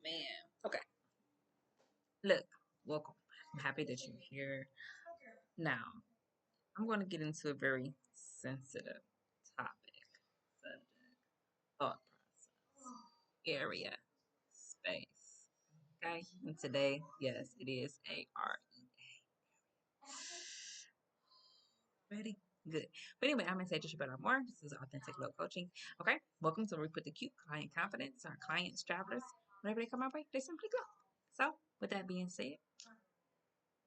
Man. Okay. Look, welcome. I'm happy that you're here. Now, I'm going to get into a very sensitive topic, subject, thought process, area, space. Okay? And today, yes, it is Ready? Good. But anyway, I'm Anastasia Chabot Moore. This is Authentic Love Coaching. Okay? Welcome to where we put the cute client confidence. Our clients, travelers, whenever they come our way, they simply go. So, with that being said,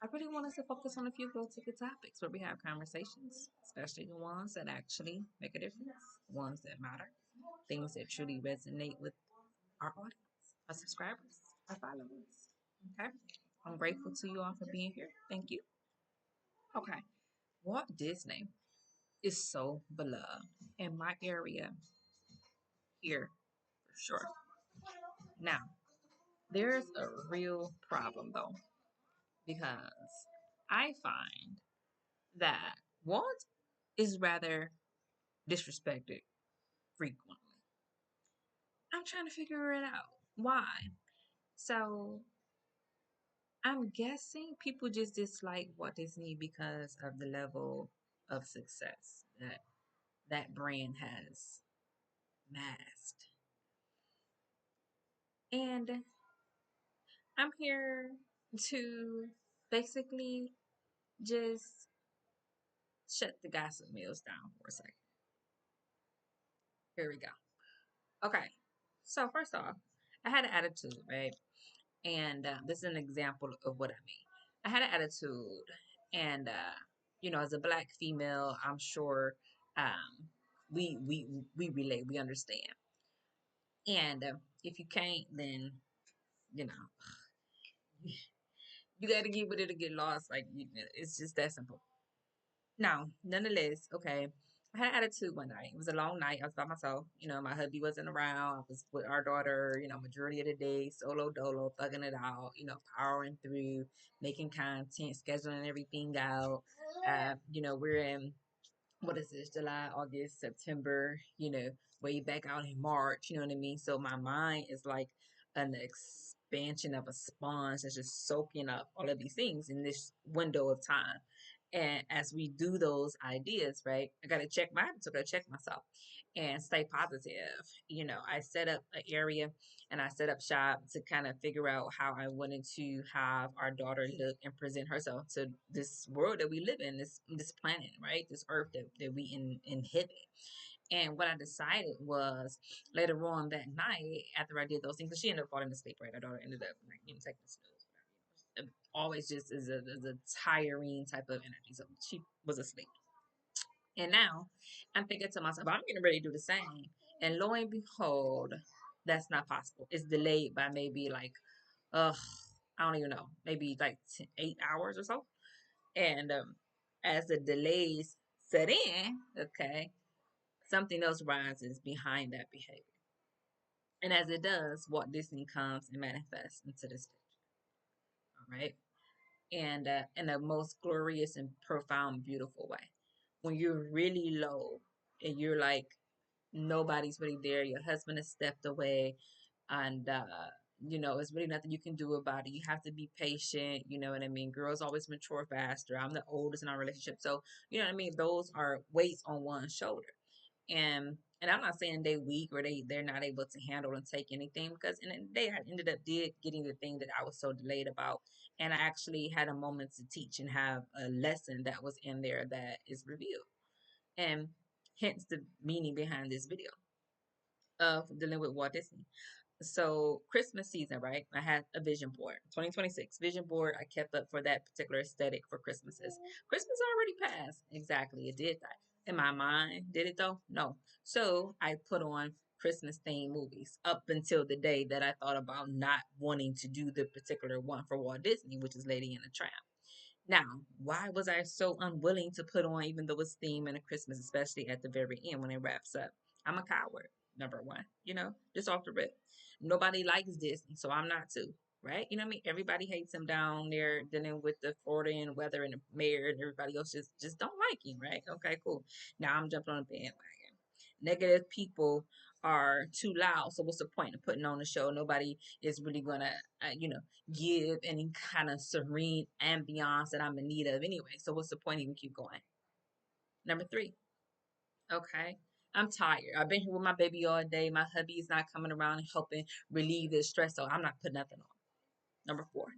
I really want us to focus on a few low ticket topics where we have conversations, especially the ones that actually make a difference, ones that matter, things that truly resonate with our audience, our subscribers, our followers. Okay? I'm grateful to you all for being here. Thank you. Okay. Walt Disney is so beloved in my area here for sure. Now, there's a real problem though, because I find that Walt is rather disrespected frequently. I'm trying to figure it out. Why? So I'm guessing people just dislike Walt Disney because of the level of success that that brand has masked. And I'm here to basically just shut the gossip mills down for a second. Here we go. Okay. So, first off, I had an attitude, right? And this is an example of what I mean. I had an attitude, and as a black female, I'm sure um, we relate, we understand. And if you can't, then you know you got to get with it to get lost. Like it's just that simple. Now, nonetheless, okay. I had an attitude one night. It was a long night. I was by myself. My hubby wasn't around. I was with our daughter, majority of the day, solo dolo, thugging it out, powering through, making content, scheduling everything out. We're in what is this, July, August, September, way back out in March, you know what I mean? So my mind is like an expansion of a sponge that's just soaking up all of these things in this window of time. And as we do those ideas, right, I got to check my habits. I got to check myself and stay positive. I set up an area and I set up shop to kind of figure out how I wanted to have our daughter look and present herself to this world that we live in, this planet, right? This earth that we inhabit. And what I decided was later on that night, after I did those things, because she ended up falling asleep, right? Our daughter ended up like, taking a snooze, whatever. Always just is a tiring type of energy. So she was asleep. And now I'm thinking to myself, I'm getting ready to do the same. And lo and behold, that's not possible. It's delayed by maybe like, uh, I don't even know, maybe like 8 hours or so. And as the delays set in, okay, something else rises behind that behavior. And as it does, Walt Disney comes and manifests into this picture. All right. And in the most glorious and profound, beautiful way. When you're really low and you're like, nobody's really there, your husband has stepped away, and it's really nothing you can do about it. You have to be patient, you know what I mean? Girls always mature faster. I'm the oldest in our relationship. So, you know what I mean? Those are weights on one's shoulder. And I'm not saying they weak or they're not able to handle and take anything, because in the day I ended up getting the thing that I was so delayed about, and I actually had a moment to teach and have a lesson that was in there that is revealed, and hence the meaning behind this video of dealing with Walt Disney. So Christmas season, right? I had a vision board, 2026 vision board. I kept up for that particular aesthetic for Christmases. Christmas already passed. Exactly, it did that. In my mind, did it though? No. So I put on Christmas themed movies up until the day that I thought about not wanting to do the particular one for Walt Disney, which is Lady and the Tramp. Now, why was I so unwilling to put on, even though it's theme and a Christmas, especially at the very end when it wraps up? I'm a coward, number one, just off the rip. Nobody likes Disney, so I'm not too, right? You know what I mean? Everybody hates him down there dealing with the Florida and weather and the mayor, and everybody else just don't like him, right? Okay, cool. Now I'm jumping on the bandwagon. Negative people are too loud. So what's the point of putting on a show? Nobody is really gonna, give any kind of serene ambiance that I'm in need of anyway. So what's the point even keep going? Number three, okay. I'm tired. I've been here with my baby all day. My hubby is not coming around and helping relieve this stress, so I'm not putting nothing on. Number four,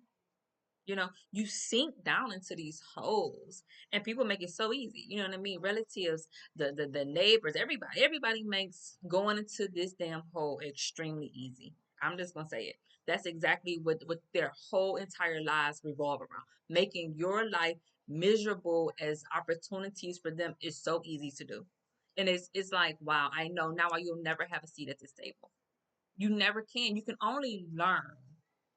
you sink down into these holes, and people make it so easy. You know what I mean? Relatives, the neighbors, everybody makes going into this damn hole extremely easy. I'm just gonna say it. That's exactly what their whole entire lives revolve around. Making your life miserable as opportunities for them is so easy to do. And it's like, wow, I know now you'll never have a seat at this table. You never can. You can only learn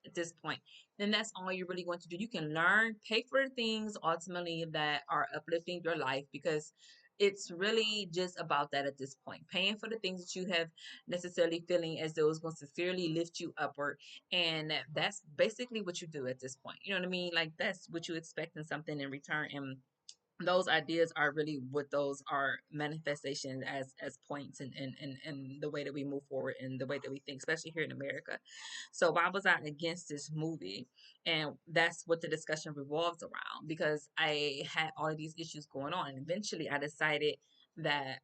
at this point. Then that's all you're really going to do. You can learn, pay for things ultimately that are uplifting your life, because it's really just about that at this point. Paying for the things that you have necessarily feeling as though it's going to sincerely lift you upward. And that's basically what you do at this point. You know what I mean? Like that's what you expect in something in return. And those ideas are really what those are manifestations as points and the way that we move forward and the way that we think, especially here in America. So why was I against this movie? And that's what the discussion revolves around, because I had all of these issues going on, and eventually I decided that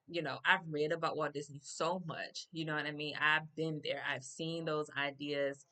I've read about Walt Disney so much. You know what I mean? I've been there, I've seen those ideas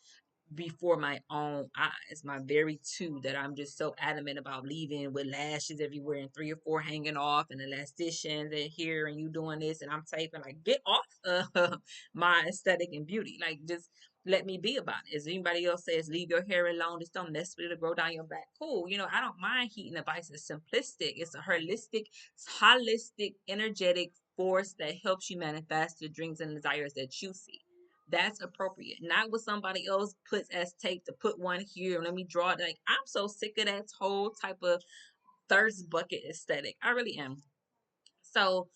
before my own eyes, my very two that I'm just so adamant about leaving with lashes everywhere and three or four hanging off and elasticians and here and you doing this and I'm typing like get off of my aesthetic and beauty. Like just let me be about it. As anybody else says, leave your hair alone, just don't mess with it to grow down your back. Cool. I don't mind heating advice. It's simplistic. It's a holistic, energetic force that helps you manifest the dreams and desires that you see. That's appropriate. Not what somebody else puts as tape to put one here and let me draw it. Like I'm so sick of that whole type of thirst bucket aesthetic. I really am. So,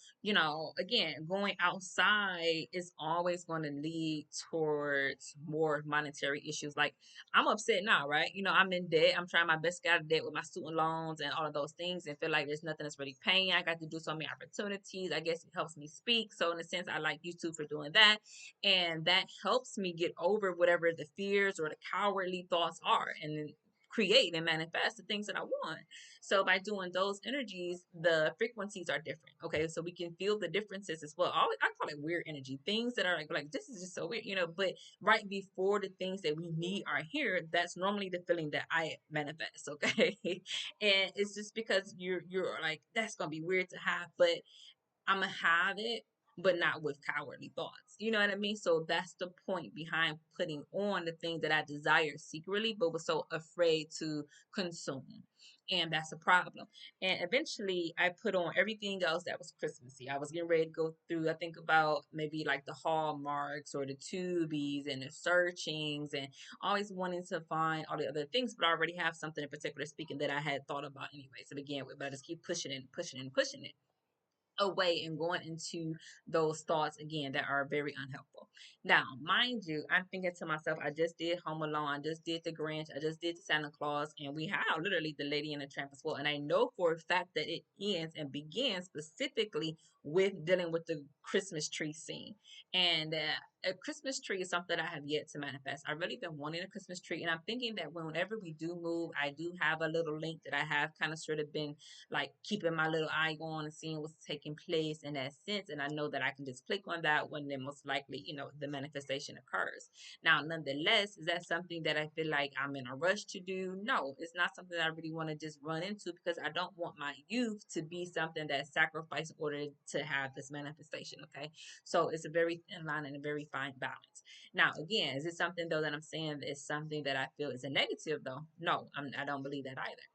again, going outside is always going to lead towards more monetary issues. Like, I'm upset now, right? I'm in debt. I'm trying my best to get out of debt with my student loans and all of those things and feel like there's nothing that's really paying. I got to do so many opportunities. I guess it helps me speak. So, in a sense, I like YouTube for doing that. And that helps me get over whatever the fears or the cowardly thoughts are and then create and manifest the things that I want. So by doing those energies, the frequencies are different. Okay, so we can feel the differences as well. I call it weird energy. Things that are like this is just so weird, But right before the things that we need are here, that's normally the feeling that I manifest. Okay, and it's just because you're like that's gonna be weird to have, but I'm gonna have it, but not with cowardly thoughts. You know what I mean? So that's the point behind putting on the things that I desire secretly, but was so afraid to consume. And that's a problem. And eventually I put on everything else that was Christmassy. I was getting ready to go through, I think about maybe like the Hallmarks or the Tubies and the searchings and always wanting to find all the other things, but I already have something in particular speaking that I had thought about anyway. So again, but I just keep pushing it, pushing it, pushing it away and going into those thoughts again that are very unhelpful. Now, mind you, I'm thinking to myself, I just did Home Alone, I just did the Grinch, I just did the Santa Claus, and we have literally the Lady and the Tramp as well. And I know for a fact that it ends and begins specifically with dealing with the Christmas tree scene. And a Christmas tree is something I have yet to manifest. I've really been wanting a Christmas tree, and I'm thinking that whenever we do move, I do have a little link that I have kind of sort of been like keeping my little eye on and seeing what's taking place in that sense. And I know that I can just click on that when then most likely, the manifestation occurs. Now, nonetheless, is that something that I feel like I'm in a rush to do? No, it's not something that I really want to just run into because I don't want my youth to be something that's sacrificed in order to have this manifestation. Okay. So it's a very thin line and a very fine balance. Now, again, is it something though that I'm saying is something that I feel is a negative though? No, I don't believe that either.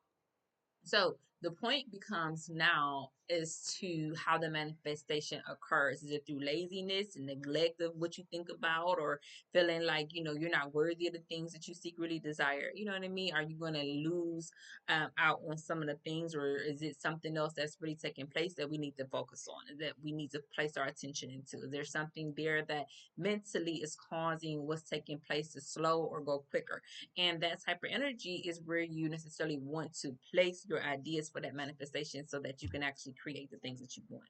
So the point becomes now as to how the manifestation occurs. Is it through laziness and neglect of what you think about, or feeling like you're not worthy of the things that you secretly desire? You know what I mean? Are you going to lose out on some of the things, or is it something else that's really taking place that we need to focus on, that we need to place our attention into? Is there something there that mentally is causing what's taking place to slow or go quicker? And that type of energy is where you necessarily want to place your ideas for that manifestation so that you can actually create the things that you want.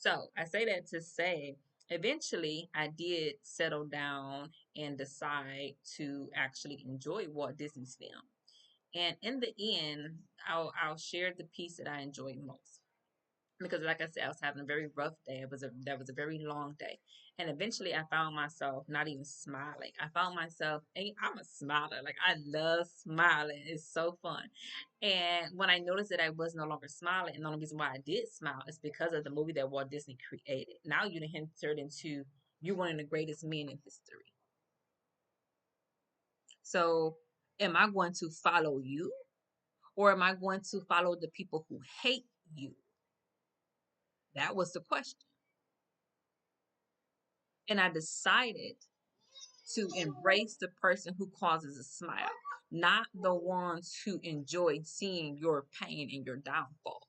So I say that to say, eventually I did settle down and decide to actually enjoy Walt Disney's film. And in the end, I'll share the piece that I enjoyed most, because like I said, I was having a very rough day. That was a very long day. And eventually I found myself not even smiling. I found myself, and I'm a smiler. Like, I love smiling. It's so fun. And when I noticed that I was no longer smiling, and the only reason why I did smile is because of the movie that Walt Disney created. Now you done entered into, you're one of the greatest men in history. So am I going to follow you, or am I going to follow the people who hate you? That was the question. And I decided to embrace the person who causes a smile, not the ones who enjoy seeing your pain and your downfall.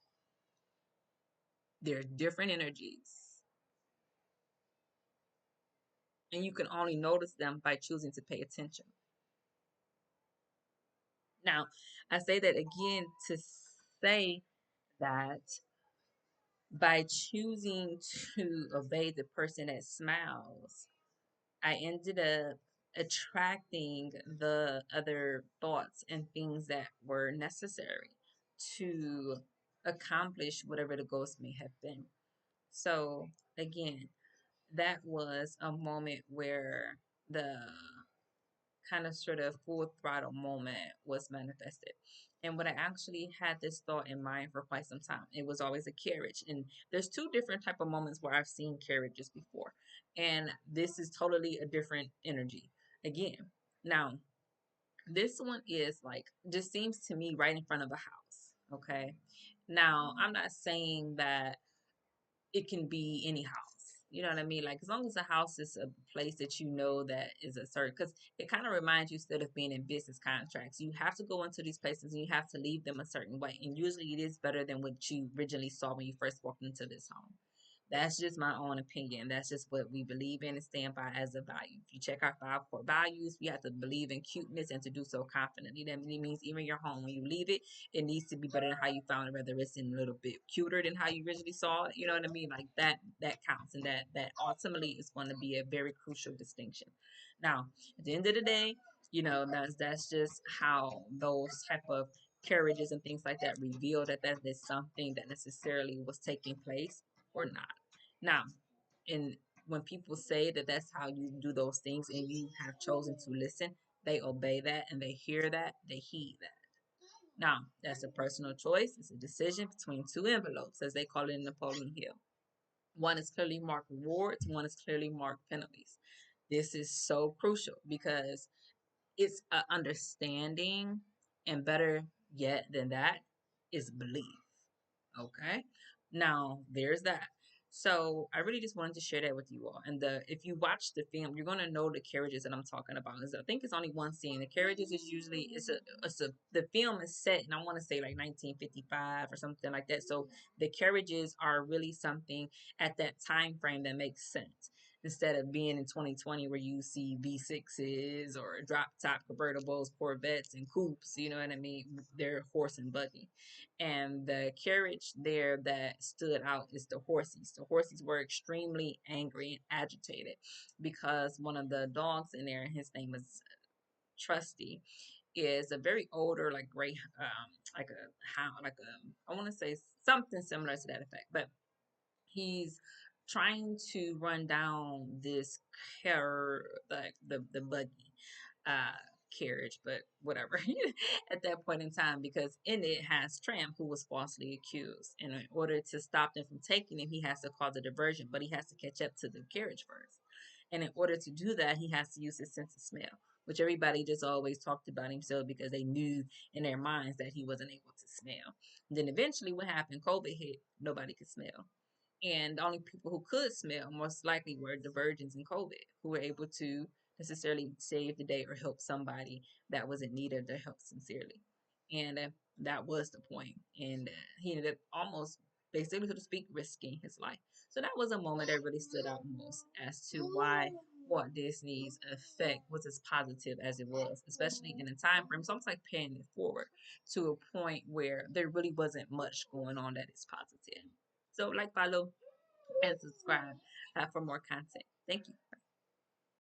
They're different energies, and you can only notice them by choosing to pay attention. Now, I say that again to say that by choosing to obey the person that smiles, I ended up attracting the other thoughts and things that were necessary to accomplish whatever the goals may have been. So, again, that was a moment where the kind of sort of full throttle moment was manifested. And when I actually had this thought in mind for quite some time, it was always a carriage. And there's two different type of moments where I've seen carriages before. And this is totally a different energy. Again, now this one is like, just seems to me right in front of a house. Okay. Now, I'm not saying that it can be any house. You know what I mean? Like, as long as the house is a place that you know that is a certain, because it kind of reminds you, instead of being in business contracts, you have to go into these places and you have to leave them a certain way. And usually it is better than what you originally saw when you first walked into this home. That's just my own opinion. That's just what we believe in and stand by as a value. If you check our 5 core values, we have to believe in cuteness and to do so confidently. That means even your home, when you leave it, it needs to be better than how you found it, whether it's in a little bit cuter than how you originally saw it. You know what I mean? Like that counts, and that ultimately is going to be a very crucial distinction. Now, at the end of the day, that's just how those type of carriages and things like that reveal that is something that necessarily was taking place or not. Now, and when people say that that's how you do those things and you have chosen to listen, they obey that and they hear that, they heed that. Now, that's a personal choice. It's a decision between two envelopes, as they call it in Napoleon Hill. One is clearly marked rewards, one is clearly marked penalties. This is so crucial because it's a understanding, and better yet than that is belief. Okay. Now there's that. So I really just wanted to share that with you all. And if you watch the film, you're gonna know the carriages that I'm talking about. I think it's only one scene. The carriages is usually it's a the film is set, and I want to say like 1955 or something like that. So the carriages are really something at that time frame that makes sense, instead of being in 2020 where you see V6s or drop top convertibles, Corvettes, and coupes. You know what I mean? They're horse and buggy. And the carriage there that stood out is the horsies. The horsies were extremely angry and agitated because one of the dogs in there, his name is Trusty, is a very older, like gray, like a hound, like a, I want to say something similar to that effect, but he's trying to run down this like the buggy uh carriage, but whatever. At that point in time, because in it has Tramp, who was falsely accused, and in order to stop them from taking him, he has to cause a diversion, but he has to catch up to the carriage first. And in order to do that, he has to use his sense of smell, which everybody just always talked about himself because they knew in their minds that he wasn't able to smell. And then eventually what happened, COVID hit, nobody could smell, and the only people who could smell most likely were the virgins in COVID, who were able to necessarily save the day or help somebody that was in need of their help sincerely. And that was the point. And he ended up almost, basically, so to speak, risking his life. So that was a moment that really stood out most as to why Walt Disney's effect was as positive as it was, especially in a time frame. It's almost like paying it forward to a point where there really wasn't much going on that is positive. So, like, follow, and subscribe for more content. Thank you.